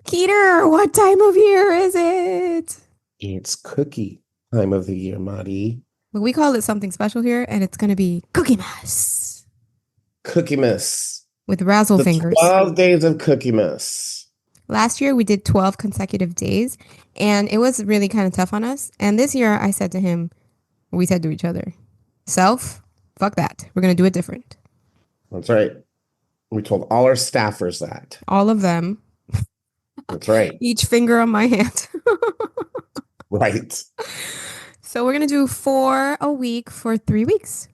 Keter, what time of year is it? It's cookie time of the year, Marty. Well, we call it something special here, and it's going to be Cookie Mass Cookie Miss. with Razzle The Fingers. 12 days of Cookie Miss. Last year, we did 12 consecutive days, and it was really kind of tough on us. And this year, I said to him, we said to each other, self, fuck that. We're going to do it different. That's right. We told all our staffers that. All of them, That's right. each finger on my hand. Right. So we're going to do 4 a week for 3 weeks.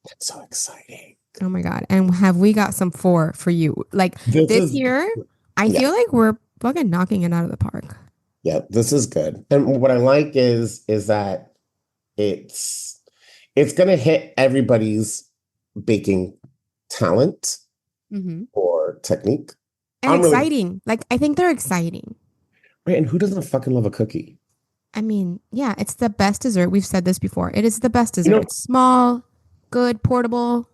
That's so exciting. Oh my God. And have we got some four for you? Like This this is, year, I yeah, feel like we're fucking knocking it out of the park. yeah, this is good. And what I like is that it's it's gonna hit everybody's baking talent Hmm. or technique. And I'm really exciting. Like, I think they're exciting. right. And who doesn't fucking love a cookie? I mean, yeah, it's the best dessert. We've said this before. It is the best You dessert. know, It's small, good, portable.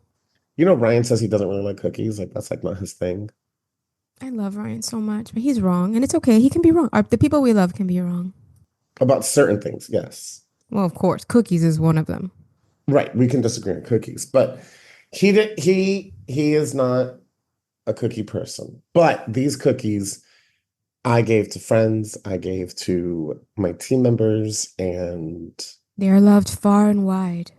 Ryan says he doesn't really like cookies. Like that's like not his thing. I love Ryan so much, but he's wrong. And it's okay. He can be wrong. The people we love can be wrong. About certain things, yes. Well, of course, cookies is one of them. Right. We can disagree on cookies, but he is not a cookie person. But these cookies I gave to friends, I gave to my team members, and They are loved far and wide.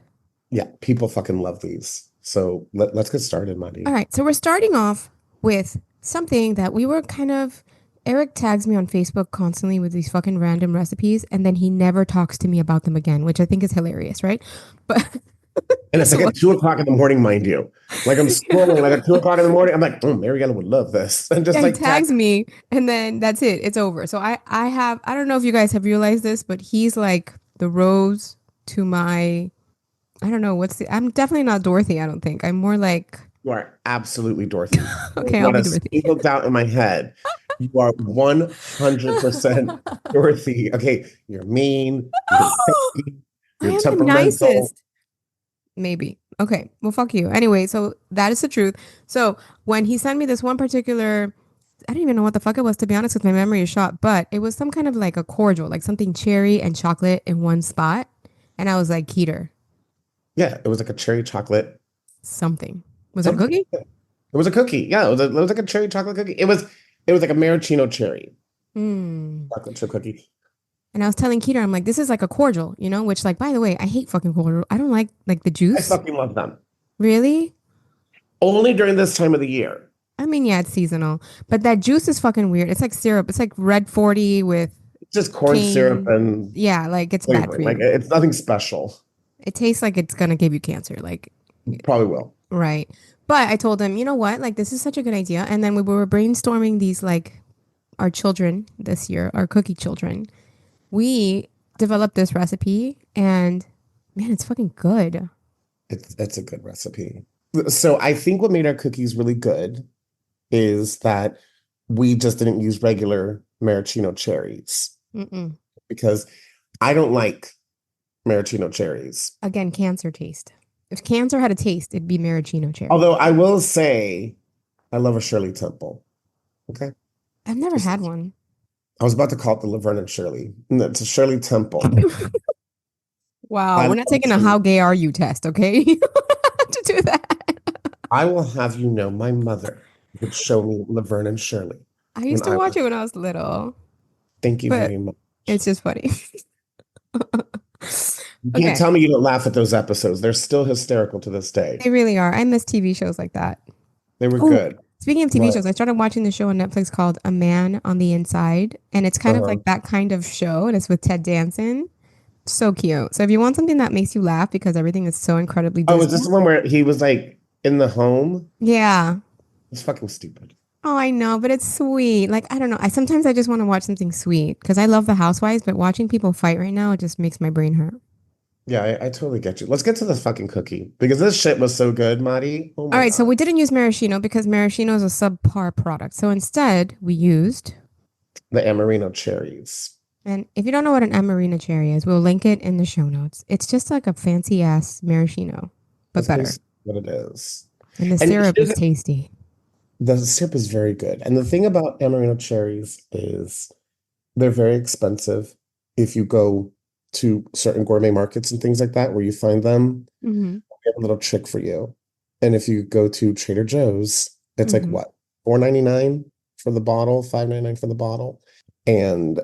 yeah, people fucking love these. So let's get started, All Maddie. right, so we're starting off with something that we were kind of. Eric tags me on Facebook constantly with these fucking random recipes, and then he never talks to me about them again, which I think is hilarious, right? But And it's this like one, at 2 o'clock in the morning, mind you. Like I'm scrolling like at 2 o'clock in the morning. I'm like, oh, Mariella would love this. And just yeah, he like tag. tags me, and then that's it. It's over. So I don't know if you guys have realized this, but he's like the rose to my. I don't know what's the. I'm definitely not Dorothy. I don't think. I'm more like. You are absolutely Dorothy. Okay, I'll Not be a Dorothy. single doubt in my head. You are 100% Dorothy. Okay, you're mean, you're picky, I you're am the temperamental. nicest. Maybe. Okay. Well, fuck you. Anyway, so that is the truth. So when he sent me this one particular, I don't even know what the fuck it was, to be honest, with my memory is shot, but it was some kind of like a cordial, like something cherry and chocolate in one spot. And I was like, Keter, Yeah, it was like a cherry chocolate something. Was it a something. cookie? It was a cookie. Yeah, it was like a cherry chocolate cookie. It was like a maraschino cherry Hmm. chocolate chip cookie. And I was telling Keter, I'm like, this is like a cordial, which, like, by the way, I hate fucking cordial. I don't like the I juice. fucking love them. Really? Only during this time of the year. I mean, yeah, it's seasonal, but that juice is fucking weird. It's like syrup. It's like red 40 with It's just corn syrup cane. and Yeah, like it's bad for flavoring. Like you. it's nothing special. It tastes like it's gonna give you cancer. Like, Probably will. right. But I told him, you know what? Like, this is such a good idea. And then we were brainstorming these, like, our children this year, our cookie children. We developed this recipe, and man, it's fucking good. It's a good recipe. So I think what made our cookies really good is that we just didn't use regular maraschino cherries Mm-mm. because I don't like maraschino cherries. Again, cancer taste. If cancer had a taste, it'd be maraschino cherry. Although I will say I love a Shirley Temple. Okay. I've never Just, had one. I was about to call it the Laverne and Shirley. No, it's a Shirley Temple. Wow, I we're not love taking a Shirley. how gay are you test, okay? You don't have to do that. I will have you know my mother would show me Laverne and Shirley I when used to I watch was. it when I was little, Thank you but very much. it's just funny. You can't Okay, tell me you don't laugh at those episodes. They're still hysterical to this day. they really are. I miss TV shows like that. They were Oh, good. speaking of TV shows, What? I started watching the show on Netflix called A Man on the Inside, and it's kind of Uh-huh. like that kind of show, and it's with Ted Danson. So cute. So if you want something that makes you laugh because everything is so incredibly Oh, is this dismal, the one where he was like in the home? yeah. It's fucking stupid. Oh, I know, but it's sweet. Like, I don't know. I just want to watch something sweet because I love the Housewives, but watching people fight right now, it just makes my brain hurt. Yeah, I totally get you. Let's get to the fucking cookie because this shit was so good, Marty. Oh All my right, so God. we didn't use maraschino because maraschino is a subpar product. So instead, we used, The Amarena cherries. and if you don't know what an Amarena cherry is, we'll link it in the show notes. It's just like a fancy ass maraschino, but That's better. basically what it is. And the And syrup is tasty. the syrup is very good. And the thing about Amarena cherries is they're very expensive if you go to certain gourmet markets and things like that where you find them. Mm-hmm. We have a little trick for you. And if you go to Trader Joe's, it's like Mm-hmm. what? 4.99 for the bottle, 5.99 for the bottle. And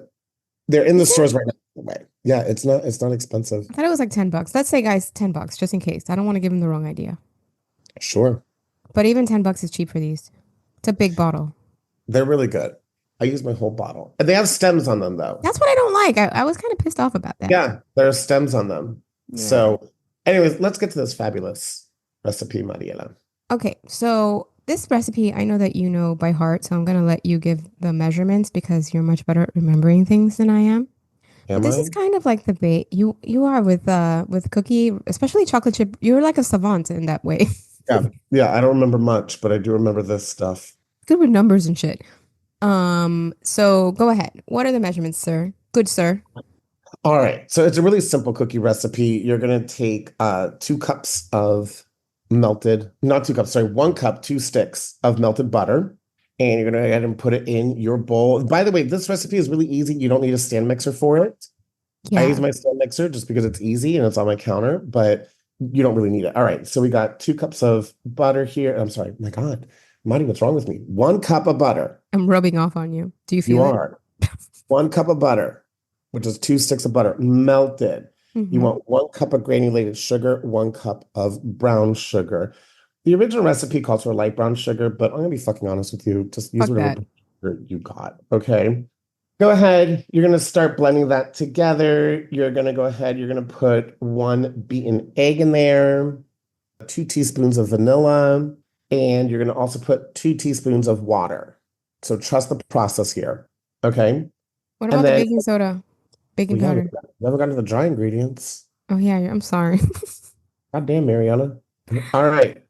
they're in the Is it? stores right now. Anyway. Yeah, it's not expensive. I thought it was like $10. Let's say, guys, $10, just in case. I don't want to give him the wrong idea. Sure. But even $10 is cheap for these. It's a big bottle. They're really good. I use my whole bottle. And they have stems on them though. That's what I don't like. I was kind of pissed off about that. Yeah, there are stems on them. Yeah. So, anyways, let's get to this fabulous recipe, Mariela. Okay, so this recipe I know that you know by heart, so I'm gonna let you give the measurements because you're much better at remembering things than I am. But Am this is I? kind of like the bait. You are with cookie, especially chocolate chip. You're like a savant in that way. Yeah. Yeah, I don't remember much, but I do remember this stuff. Good with numbers and shit. So go ahead. What are the measurements, sir? Good sir. All right. So it's a really simple cookie recipe. You're gonna take 2 cups of melted, not 2 cups, sorry, 1 cup, 2 sticks of melted butter. And you're gonna go ahead and put it in your bowl. By the way, this recipe is really easy. You don't need a stand mixer for it. I use Yeah, my stand mixer just because it's easy and it's on my counter, but you don't really need it. All right. So we got 2 cups of butter here. I'm sorry. My God, Marty, what's wrong with me? 1 cup of butter. I'm rubbing off on you. Do you You feel it? are. 1 cup of butter, which is 2 sticks of butter, melted. You Mm-hmm. want 1 cup of granulated sugar, 1 cup of brown sugar. The original recipe calls for light brown sugar, but I'm gonna be fucking honest with you. Just use Fuck whatever that. sugar you got. Okay. Go ahead. You're gonna start blending that together. You're gonna go ahead. You're gonna put 1 beaten egg in there, 2 teaspoons of vanilla, and you're gonna also put 2 teaspoons of water. So trust the process here. Okay. What And about the then, baking soda, baking well, yeah, we powder? never got to the dry ingredients. Oh yeah, I'm sorry. God damn, Mariana. All right.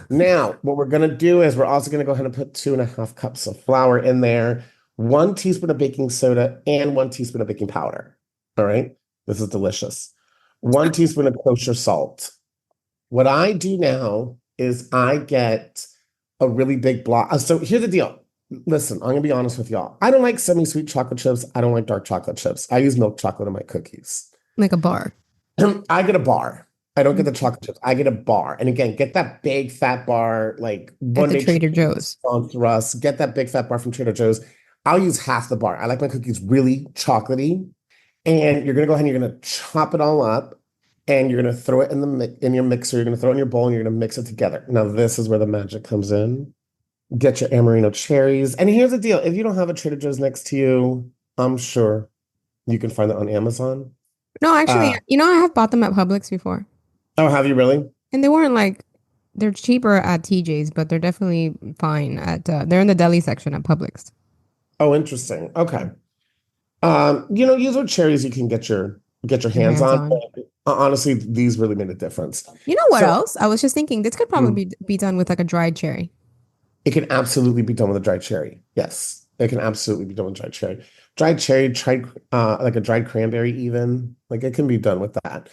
Now, what we're going to do is we're also going to go ahead and put 2.5 cups of flour in there, 1 teaspoon of baking soda, and 1 teaspoon of baking powder. All right. This is delicious. 1 teaspoon of kosher salt. What I do now is I get a really big block. So here's the deal. Listen, I'm going to be honest with y'all. I don't like semi-sweet chocolate chips. I don't like dark chocolate chips. I use milk chocolate in my cookies. Like a bar. I get a bar. I don't get the Mhm. chocolate chips. I get a bar. And again, get that big fat bar. Like At one the day Trader Trader Joe's Joe's. sponsor us. Get that big fat bar from Trader Joe's. I'll use half the bar. I like my cookies really chocolatey. And you're gonna go ahead and you're gonna chop it all up, and you're gonna throw it in in your mixer. You're gonna throw it in your bowl, and you're gonna mix it together. Now this is where the magic comes in. Get your Amarena cherries. And here's the deal: if you don't have a Trader Joe's next to you, I'm sure you can find it on Amazon. No, actually, Uh, I have bought them at Publix before. oh, have you really? And they weren't like they're cheaper at TJ's, but they're definitely fine at they're in the deli section at Publix. Oh, interesting. Okay. These are cherries you can get your Your hands hands on. on. Honestly, these really made a difference. You know what So else? I was just thinking this could probably mm, be done with like a dried cherry. it can absolutely be done with a dried cherry. Yes, it can absolutely be done with dried cherry. Dried cherry, like a dried cranberry, even like it can be done with that.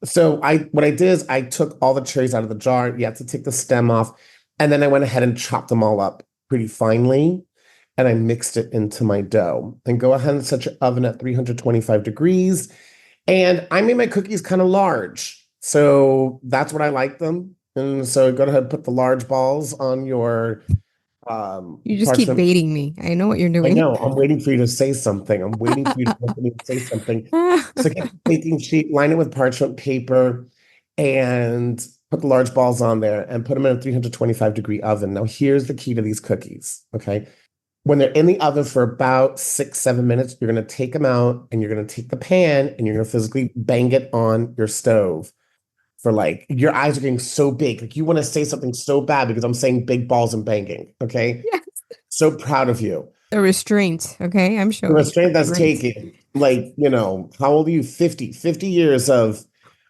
So what I did is I took all the cherries out of the jar. You have to take the stem off, and then I went ahead and chopped them all up pretty finely, and I mixed it into my dough. And go ahead and set your oven at 325 degrees. And I made my cookies kind of large. So that's what I like them. And so go ahead and put the large balls on your You just keep parchment. baiting me. I know what you're I doing. know, I'm waiting for you to say something. I'm waiting for you to look at me and say something. So get the baking sheet, line it with parchment paper, and put the large balls on there and put them in a 325-degree oven. Now, here's the key to these cookies. Okay. When they're in the oven for about 6, 7 minutes, you're going to take them out and you're going to take the pan and you're going to physically bang it on your stove for like your eyes are getting so big. Like you want to say something so bad because I'm saying big balls and banging. Okay. Yeah. So proud of you. The restraint, okay? I'm The showing restraint that's restraint. taken, like, how old are you? 50 years Fuck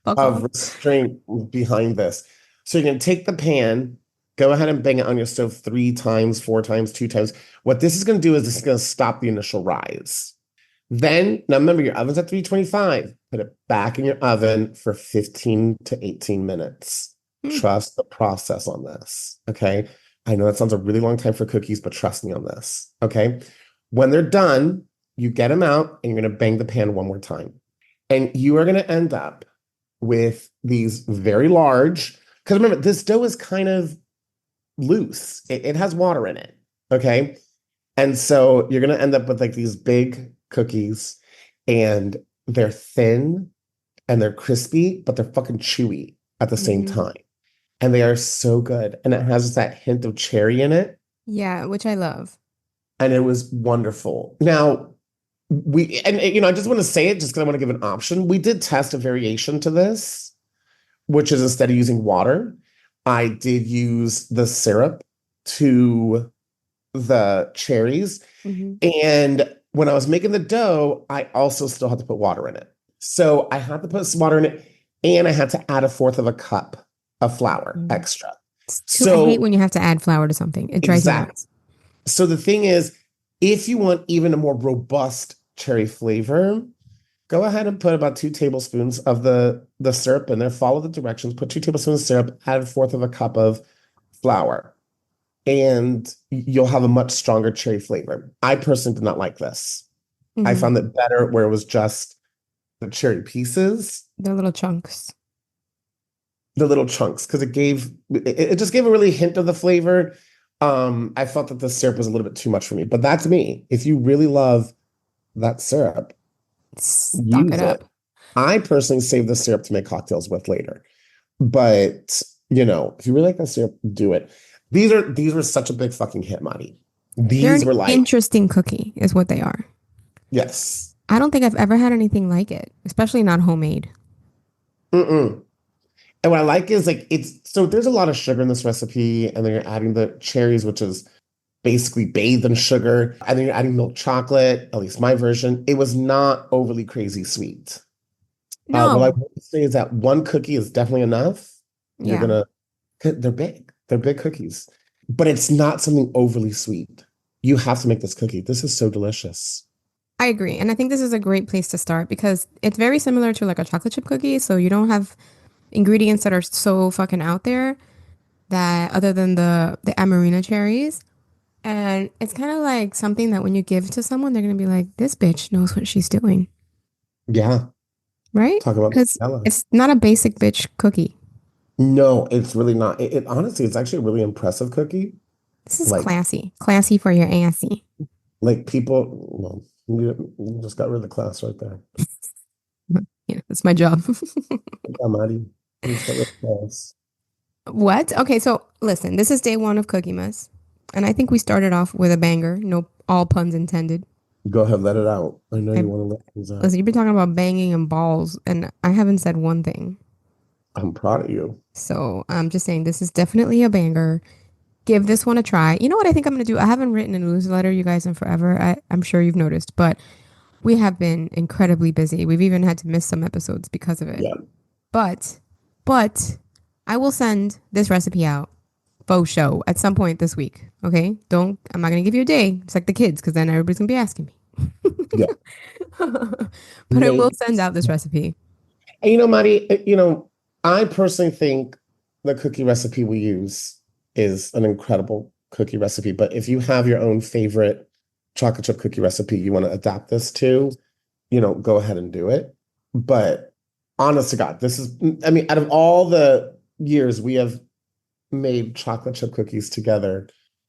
of off. restraint behind this. So you're going to take the pan, go ahead and bang it on your stove 3 times, 4 times, 2 times. What this is going to do is this is going to stop the initial rise. Then, now remember, your oven's at 325. Put it back in your oven for 15 to 18 minutes. Hmm. Trust the process on this. Okay. I know that sounds a really long time for cookies, but trust me on this. Okay. When they're done, you get them out and you're going to bang the pan one more time. And you are going to end up with these very large, because remember, this dough is kind of loose. It has water in it. Okay. And so you're going to end up with like these big cookies and they're thin and they're crispy, but they're fucking chewy at the same Hmm. time. And they are so good. And it has that hint of cherry in it. Yeah, which I love. And it was wonderful. Now, I just want to say it just because I want to give an option. We did test a variation to this, which is instead of using water, I did use the syrup to the cherries. Hmm. And when I was making the dough, I also still had to put water in it. So I had to put some water in it and I had to add a fourth of a cup of flour extra. I hate So, when you have to add flour to something. It drives me exactly. nuts. So the thing is, if you want even a more robust cherry flavor, go ahead and put about 2 tablespoons of the syrup in there. Follow the directions. Put 2 tablespoons of syrup, add a fourth of a cup of flour, and you'll have a much stronger cherry flavor. I personally did not like this. I Hmm. found it better where it was just the cherry pieces, They're little chunks. the little chunks, because it just gave a really hint of the flavor. I felt that the syrup was a little bit too much for me, but that's me. If you really love that syrup, Stock it use up. it. I personally save the syrup to make cocktails with later. But if you really like that syrup, do it. These were such a big fucking hit, Marty. They're an These were like, interesting cookie, is what they are. yes. I don't think I've ever had anything like it, especially not homemade. Mm-mm. And what I like is like there's a lot of sugar in this recipe, and then you're adding the cherries, which is basically bathed in sugar, and then you're adding milk chocolate, at least my version. It was not overly crazy sweet. What I No. would say is that one cookie is definitely enough. You're Yeah, gonna, they're big. They're big cookies, but it's not something overly sweet. You have to make this cookie. This is so delicious. I agree. And I think this is a great place to start because it's very similar to like a chocolate chip cookie. So you don't have ingredients that are so fucking out there that other than the Amarena cherries. And it's kind of like something that when you give to someone, they're gonna be like, this bitch knows what she's doing, Yeah, right? talk about Because Nutella. it's not a basic bitch cookie. No, it's really not. Honestly, it's actually a really impressive cookie. This is Like, classy. Classy for your assy. people, well, you just got rid of the class right there. Yeah, that's my job. Amadi, you just got rid of the class. What? Okay, so listen, this is day one of Cookie-mas. And I think we started off with a banger. No, all puns intended. Go ahead, let it out. I know I you want to let things out. listen, you've been talking about banging and balls, and I haven't said one thing. I'm proud of you. So I'm just saying this is definitely a banger. Give this one a try. You know what I think I'm gonna do? I haven't written a newsletter, you guys, in forever. I'm sure you've noticed, but we have been incredibly busy. We've even had to miss some episodes because of it. Yeah, But, but I will send this recipe out faux show at some point this week. Okay? I'm not gonna give you a day. It's like the kids, because then everybody's gonna be asking me. yeah. But I will Make send out this recipe. And Maddie, I personally think the cookie recipe we use is an incredible cookie recipe. But if you have your own favorite chocolate chip cookie recipe you want to adapt this to, go ahead and do it. But honest to God, I mean, out of all the years we have made chocolate chip cookies together,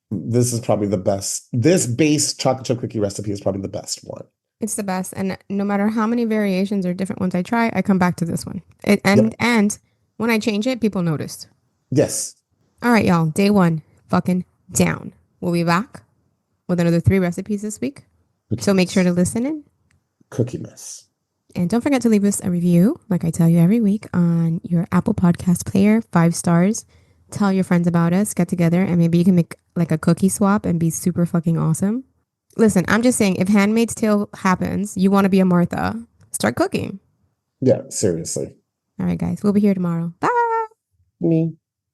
this is probably the best. This base chocolate chip cookie recipe is probably the best one. It's the best, and no matter how many variations or different ones I try, I come back to this one. It, Yep. and when I change it, people noticed. Yes. All right, y'all. Day one, fucking down. We'll be back with another 3 recipes this week. Cookie So make sure mess. to listen in. Cookie mess. And don't forget to leave us a review, like I tell you every week, on your Apple Podcast player, 5 stars. Tell your friends about us, get together, and maybe you can make like a cookie swap and be super fucking awesome. Listen, I'm just saying, if Handmaid's Tale happens, you want to be a Martha, start cooking. Yeah, seriously. All right, guys, we'll be here tomorrow. Bye. Me.